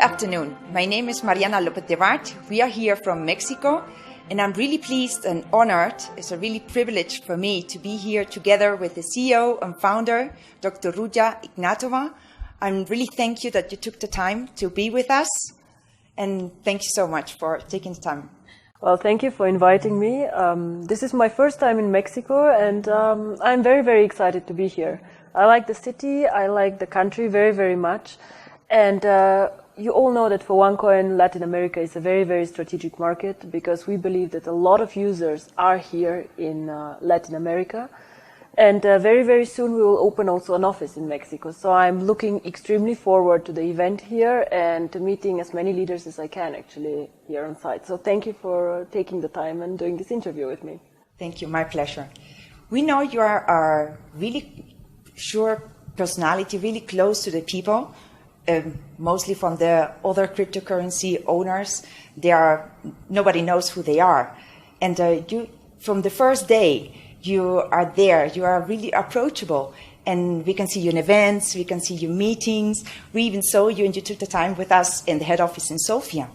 afternoon. My name is Mariana Lopez de Vart. We are here from Mexico, and I'm really pleased and honored. It's a really privilege for me to be here together with the CEO and founder, Dr. Ruja Ignatova. I'm really thank you that you took the time to be with us, and thank you so much for taking the time. Well, thank you for inviting me. This is my first time in Mexico, and I'm very, very excited to be here. I like the city, I like the country very, very much, and you all know that for OneCoin, Latin America is a very, very strategic market because we believe that a lot of users are here in Latin America. And very, very soon we will open also an office in Mexico. So I'm looking extremely forward to the event here and to meeting as many leaders as I can actually here on site. So thank you for taking the time and doing this interview with me. Thank you, my pleasure. We know you are a really sure personality, really close to the people. Mostly from the other cryptocurrency owners, nobody knows who they are. And you, from the first day, you are there, you are really approachable. And we can see you in events, we can see you in meetings. We even saw you and you took the time with us in the head office in Sofia.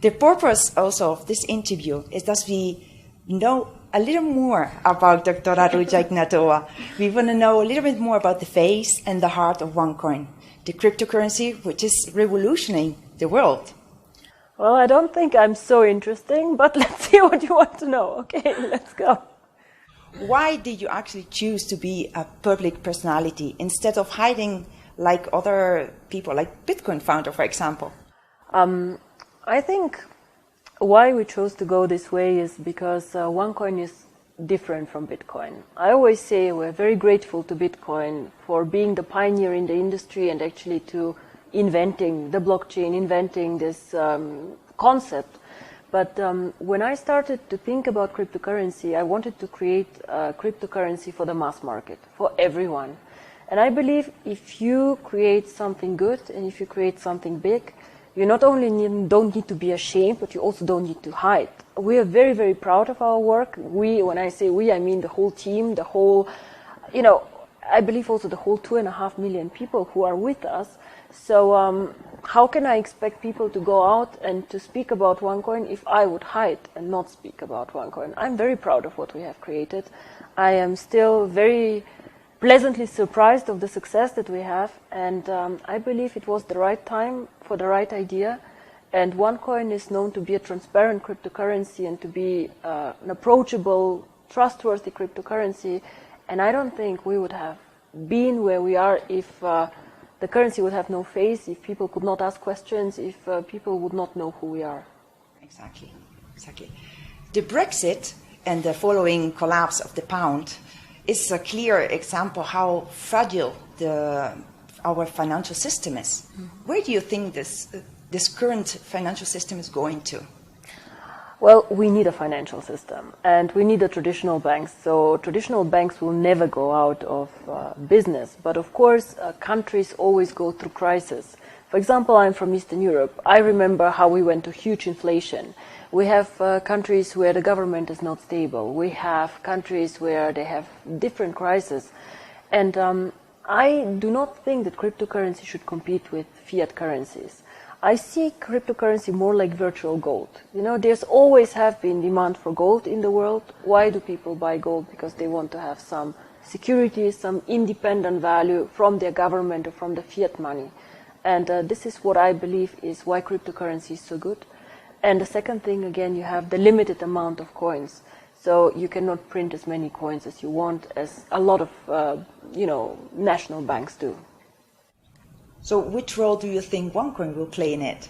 The purpose also of this interview is that we know a little more about Dr. Ruja Ignatova. We want to know a little bit more about the face and the heart of OneCoin, the cryptocurrency which is revolutionizing the world. Well, I don't think I'm so interesting, but let's see what you want to know. Okay, let's go. Why did you actually choose to be a public personality instead of hiding like other people, like Bitcoin founder, for example? I think why we chose to go this way is because OneCoin is different from Bitcoin. I always say we're very grateful to Bitcoin for being the pioneer in the industry and actually to inventing the blockchain, inventing this concept. But when I started to think about cryptocurrency, I wanted to create a cryptocurrency for the mass market, for everyone. And I believe if you create something good and if you create something big, you not only don't need to be ashamed, but you also don't need to hide. We are very, very proud of our work. We, when I say we, I mean the whole team, the whole, I believe also the whole 2.5 million people who are with us. So how can I expect people to go out and to speak about OneCoin if I would hide and not speak about OneCoin? I'm very proud of what we have created. I am still very pleasantly surprised of the success that we have, and I believe it was the right time for the right idea. And OneCoin is known to be a transparent cryptocurrency and to be an approachable, trustworthy cryptocurrency. And I don't think we would have been where we are if the currency would have no face, if people could not ask questions, if people would not know who we are. Exactly. The Brexit and the following collapse of the pound is a clear example how fragile our financial system is. Mm-hmm. Where do you think this current financial system is going to? Well, we need a financial system, and we need the traditional banks. So traditional banks will never go out of business. But of course, countries always go through crisis. For example, I'm from Eastern Europe. I remember how we went to huge inflation. We have countries where the government is not stable. We have countries where they have different crises. And I do not think that cryptocurrency should compete with fiat currencies. I see cryptocurrency more like virtual gold. There's always have been demand for gold in the world. Why do people buy gold? Because they want to have some security, some independent value from their government or from the fiat money. And this is what I believe is why cryptocurrency is so good. And the second thing, again, you have the limited amount of coins. So you cannot print as many coins as you want, as a lot of, national banks do. So which role do you think OneCoin will play in it?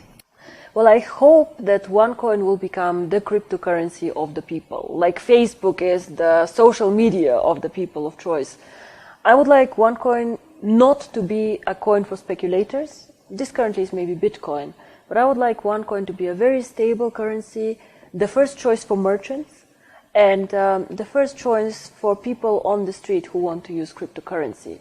Well, I hope that OneCoin will become the cryptocurrency of the people, like Facebook is the social media of the people of choice. I would like OneCoin not to be a coin for speculators. This currently is maybe Bitcoin. But I would like OneCoin to be a very stable currency, the first choice for merchants, and the first choice for people on the street who want to use cryptocurrency.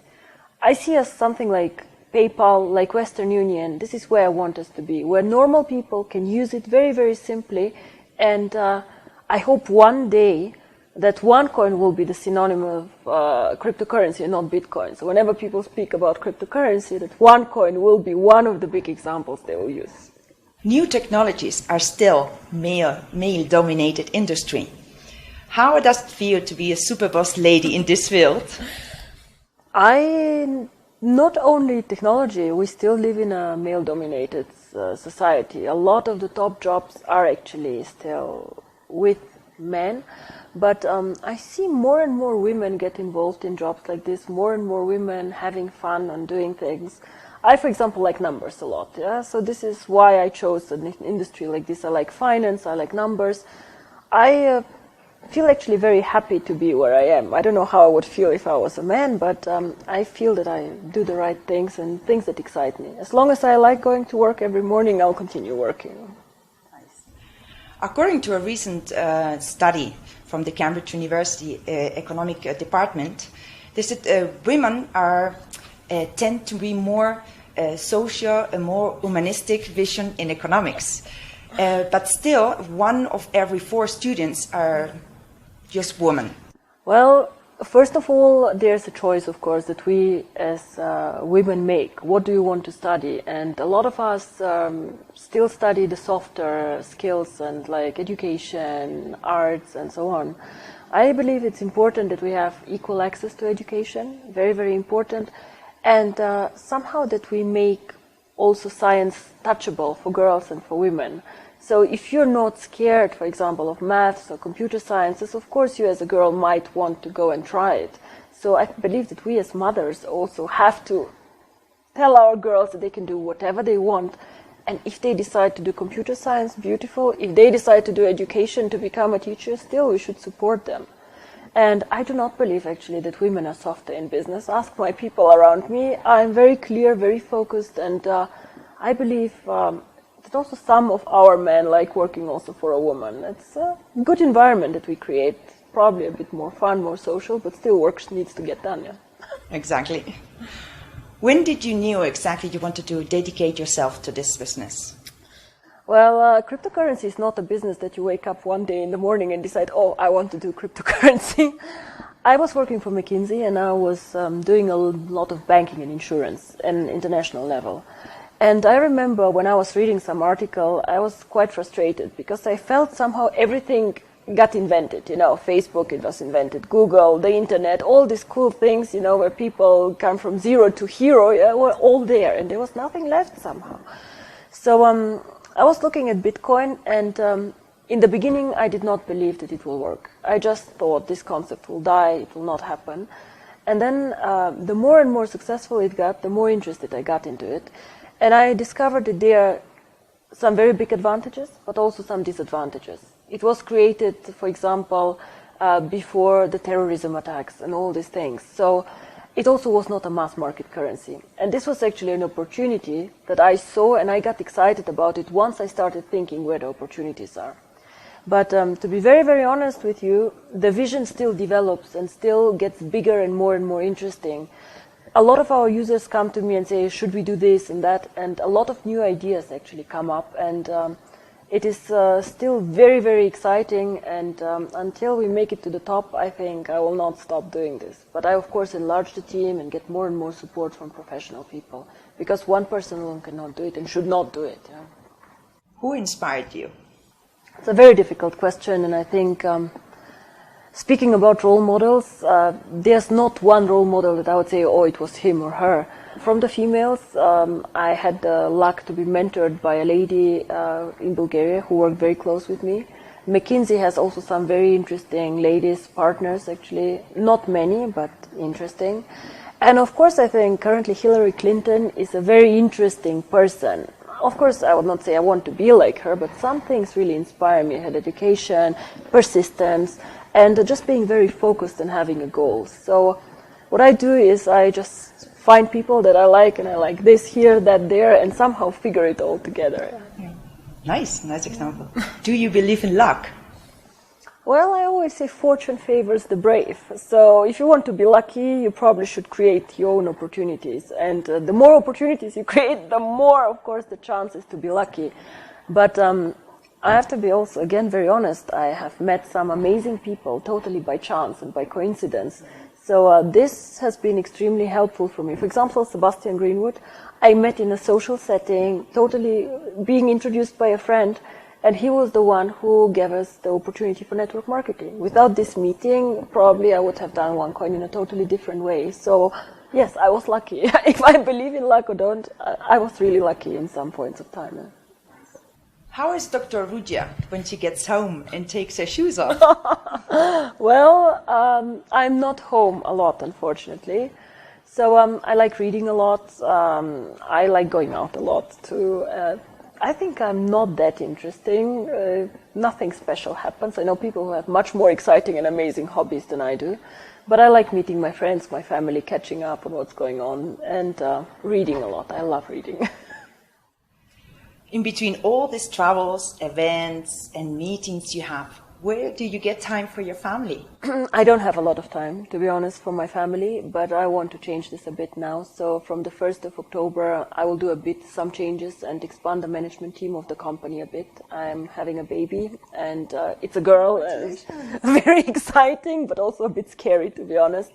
I see us something like PayPal, like Western Union. This is where I want us to be, where normal people can use it very, very simply. And I hope one day that OneCoin will be the synonym of cryptocurrency and not Bitcoin. So whenever people speak about cryptocurrency, that OneCoin will be one of the big examples they will use. New technologies are still male-dominated industry. How does it feel to be a super boss lady in this field? Not only technology, we still live in a male-dominated society. A lot of the top jobs are actually still with men, but I see more and more women get involved in jobs like this, more and more women having fun and doing things. I, for example, like numbers a lot, yeah? So this is why I chose an industry like this. I like finance, I like numbers. I feel actually very happy to be where I am. I don't know how I would feel if I was a man, but I feel that I do the right things and things that excite me. As long as I like going to work every morning, I'll continue working. Nice. According to a recent study from the Cambridge University Economic Department, they said women tend to be more social, a more humanistic vision in economics. But still, 1 of every 4 students are just women. Well, first of all, there's a choice, of course, that we as women make. What do you want to study? And a lot of us still study the softer skills and like education, arts, and so on. I believe it's important that we have equal access to education, very, very important, and somehow that we make also science touchable for girls and for women. So if you're not scared, for example, of maths or computer sciences, of course you as a girl might want to go and try it. So I believe that we as mothers also have to tell our girls that they can do whatever they want. And if they decide to do computer science, beautiful. If they decide to do education to become a teacher, still we should support them. And I do not believe actually that women are softer in business. Ask my people around me. I'm very clear, very focused, and I believe that also some of our men like working also for a woman. It's a good environment that we create, probably a bit more fun, more social, but still work needs to get done. Yeah. Exactly. When did you know exactly you wanted to dedicate yourself to this business? Well, cryptocurrency is not a business that you wake up one day in the morning and decide, oh, I want to do cryptocurrency. I was working for McKinsey and I was doing a lot of banking and insurance at an international level. And I remember when I was reading some article, I was quite frustrated because I felt somehow everything got invented. You know, Facebook, it was invented, Google, the internet, all these cool things, you know, where people come from zero to hero, were all there and there was nothing left somehow. So I was looking at Bitcoin and in the beginning I did not believe that it will work. I just thought this concept will die, it will not happen. And then the more and more successful it got, the more interested I got into it. And I discovered that there are some very big advantages, but also some disadvantages. It was created, for example, before the terrorism attacks and all these things. So it also was not a mass market currency. And this was actually an opportunity that I saw and I got excited about it once I started thinking where the opportunities are. But to be very, very honest with you, the vision still develops and still gets bigger and more interesting. A lot of our users come to me and say, should we do this and that? And a lot of new ideas actually come up. And it is still very, very exciting. And until we make it to the top, I think I will not stop doing this. But I, of course, enlarge the team and get more and more support from professional people. Because one person alone cannot do it and should not do it. Yeah. Who inspired you? It's a very difficult question. And I think speaking about role models, there's not one role model that I would say, oh, it was him or her. From the females, I had the luck to be mentored by a lady in Bulgaria who worked very close with me. McKinsey has also some very interesting ladies partners, actually. Not many, but interesting. And of course, I think currently Hillary Clinton is a very interesting person. Of course, I would not say I want to be like her, but some things really inspire me. Her dedication, persistence, and just being very focused and having a goal. So what I do is I just find people that I like, and I like this here, that there, and somehow figure it all together. Yeah. Nice example. Do you believe in luck? Well, I always say fortune favors the brave. So if you want to be lucky, you probably should create your own opportunities. And the more opportunities you create, the more, of course, the chances to be lucky. But I have to be also, again, very honest. I have met some amazing people totally by chance and by coincidence. So this has been extremely helpful for me. For example, Sebastian Greenwood, I met in a social setting, totally being introduced by a friend, and he was the one who gave us the opportunity for network marketing. Without this meeting, probably I would have done OneCoin in a totally different way. So yes, I was lucky. If I believe in luck or don't, I was really lucky in some points of time. Yeah. How is Dr. Ruja when she gets home and takes her shoes off? Well, I'm not home a lot, unfortunately. So I like reading a lot. I like going out a lot too. I think I'm not that interesting. Nothing special happens. I know people who have much more exciting and amazing hobbies than I do. But I like meeting my friends, my family, catching up on what's going on, and reading a lot. I love reading. In between all these travels, events, and meetings you have, where do you get time for your family? I don't have a lot of time, to be honest, for my family, but I want to change this a bit now. So from the 1st of October, I will do some changes and expand the management team of the company a bit. I'm having a baby, and it's a girl. Very exciting, but also a bit scary, to be honest.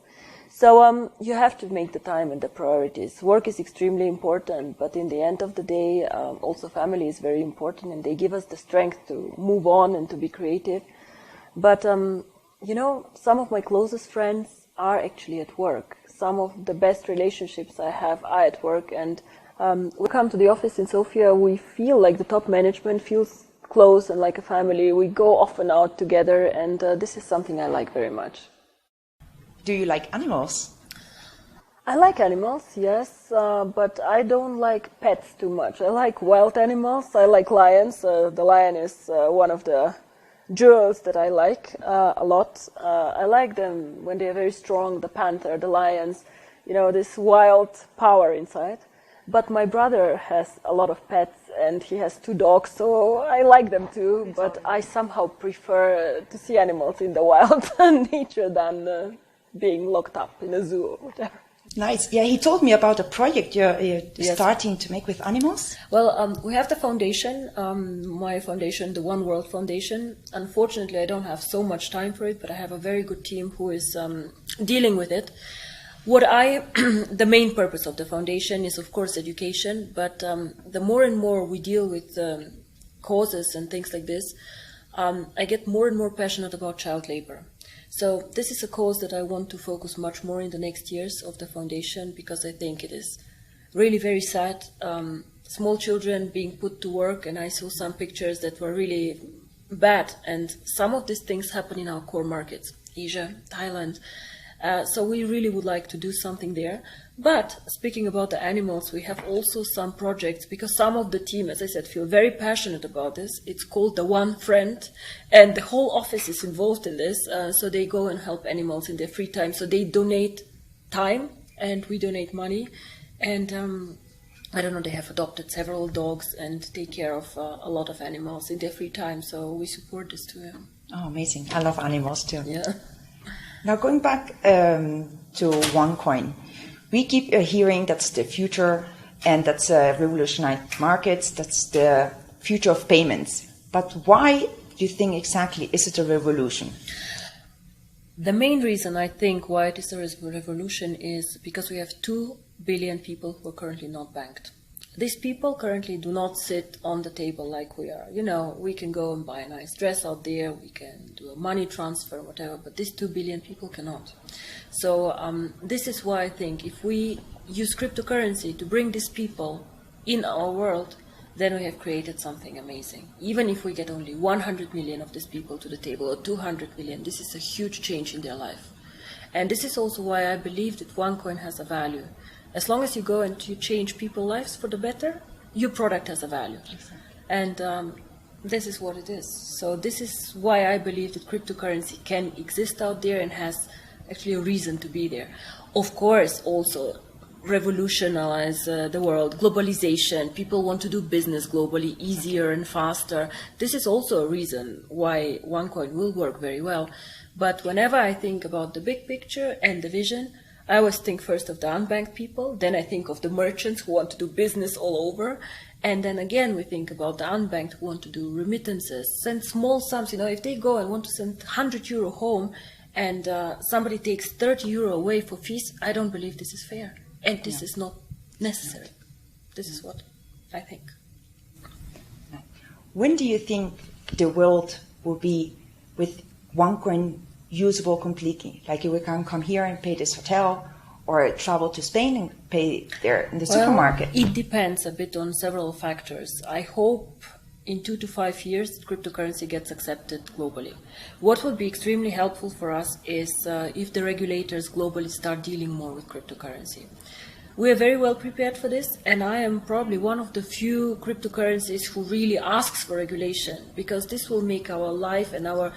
So you have to make the time and the priorities. Work is extremely important, but in the end of the day, also family is very important, and they give us the strength to move on and to be creative. But, you know, some of my closest friends are actually at work. Some of the best relationships I have are at work, and we come to the office in Sofia, we feel like the top management feels close and like a family. We go often out together, and this is something I like very much. Do you like animals? I like animals, yes, but I don't like pets too much. I like wild animals. I like lions. The lion is one of the jewels that I like a lot. I like them when they're very strong, the panther, the lions, you know, this wild power inside. But my brother has a lot of pets, and he has 2 dogs, so I like them too, but I somehow prefer to see animals in the wild nature than being locked up in a zoo or whatever. Nice. Yeah, he told me about a project you're starting to make with animals. Well, we have the foundation, my foundation, the One World Foundation. Unfortunately, I don't have so much time for it, but I have a very good team who is dealing with it. The main purpose of the foundation is, of course, education, but the more and more we deal with causes and things like this, I get more and more passionate about child labor. So this is a cause that I want to focus much more in the next years of the foundation, because I think it is really very sad. Small children being put to work, and I saw some pictures that were really bad, and some of these things happen in our core markets, Asia, Thailand. So we really would like to do something there. But speaking about the animals, we have also some projects, because some of the team, as I said, feel very passionate about this. It's called the One Friend, and the whole office is involved in this. So they go and help animals in their free time. So they donate time, and we donate money. And I don't know, they have adopted several dogs and take care of a lot of animals in their free time. So we support this too. Yeah. Oh, amazing. I love animals too. Yeah. Now going back to OneCoin, we keep hearing that's the future, and that's revolutionize markets, that's the future of payments. But why do you think exactly is it a revolution? The main reason I think why it is a revolution is because we have 2 billion people who are currently not banked. These people currently do not sit on the table like we are. You know, we can go and buy a nice dress out there, we can do a money transfer, whatever, but these 2 billion people cannot. So this is why I think if we use cryptocurrency to bring these people in our world, then we have created something amazing. Even if we get only 100 million of these people to the table, or 200 million, this is a huge change in their life. And this is also why I believe that OneCoin has a value. As long as you go and you change people's lives for the better, your product has a value. Exactly. And this is what it is. So this is why I believe that cryptocurrency can exist out there and has actually a reason to be there. Of course, also revolutionize the world, globalization. People want to do business globally, easier and faster. This is also a reason why OneCoin will work very well. But whenever I think about the big picture and the vision, I always think first of the unbanked people, then I think of the merchants who want to do business all over, and then again we think about the unbanked who want to do remittances, send small sums. If they go and want to send €100 home and somebody takes €30 away for fees, I don't believe this is fair, and this is not necessary. This is what I think. When do you think the world will be with OneCoin usable completely? Like we can come here and pay this hotel, or travel to Spain and pay there in the supermarket? It depends a bit on several factors. I hope in 2 to 5 years cryptocurrency gets accepted globally. What would be extremely helpful for us is if the regulators globally start dealing more with cryptocurrency. We are very well prepared for this, and I am probably one of the few cryptocurrencies who really asks for regulation, because this will make our life and our,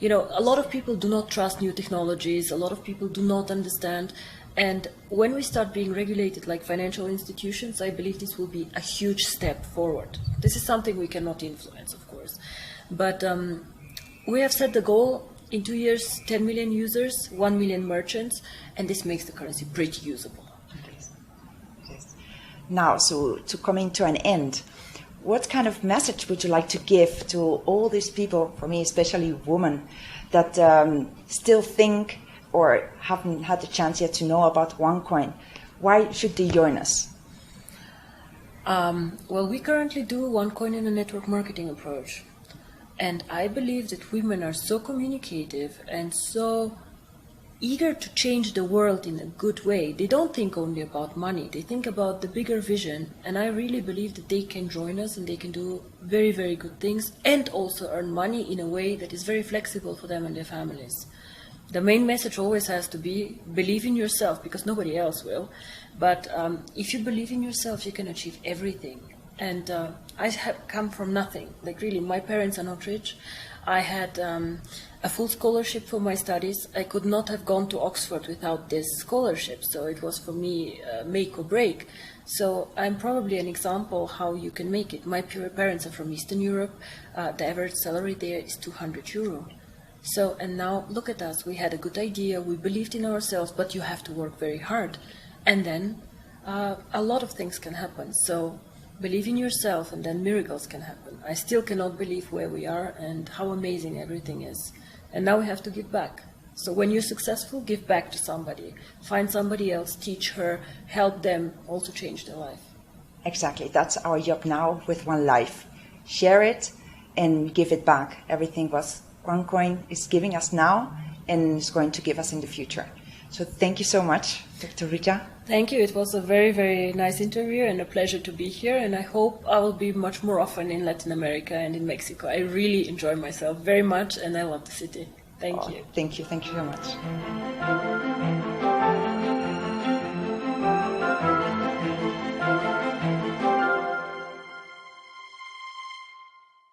a lot of people do not trust new technologies, a lot of people do not understand, and when we start being regulated like financial institutions, I believe this will be a huge step forward. This is something we cannot influence, of course, but we have set the goal in 2 years, 10 million users, 1 million merchants, and this makes the currency pretty usable. Now, so to coming to an end, what kind of message would you like to give to all these people, for me especially women, that still think or haven't had the chance yet to know about OneCoin? Why should they join us? Well, we currently do OneCoin in a network marketing approach. And I believe that women are so communicative and so eager to change the world in a good way. They don't think only about money, they think about the bigger vision, and I really believe that they can join us and they can do very, very good things and also earn money in a way that is very flexible for them and their families. The main message always has to be, believe in yourself, because nobody else will, but if you believe in yourself, you can achieve everything. And I have come from nothing. Like really, my parents are not rich. I had a full scholarship for my studies. I could not have gone to Oxford without this scholarship, so it was for me make or break. So I'm probably an example how you can make it. My parents are from Eastern Europe. The average salary there is €200. So, and now look at us. We had a good idea. We believed in ourselves, but you have to work very hard. And then a lot of things can happen. So believe in yourself, and then miracles can happen. I still cannot believe where we are and how amazing everything is. And now we have to give back. So when you're successful, give back to somebody. Find somebody else, teach her, help them, also change their life. Exactly. That's our job now with OneLife. Share it and give it back. Everything was OneCoin is giving us now and is going to give us in the future. So thank you so much, Dr. Ruja. Thank you. It was a very, very nice interview and a pleasure to be here. And I hope I will be much more often in Latin America and in Mexico. I really enjoy myself very much and I love the city. Thank you. Thank you. Thank you very much.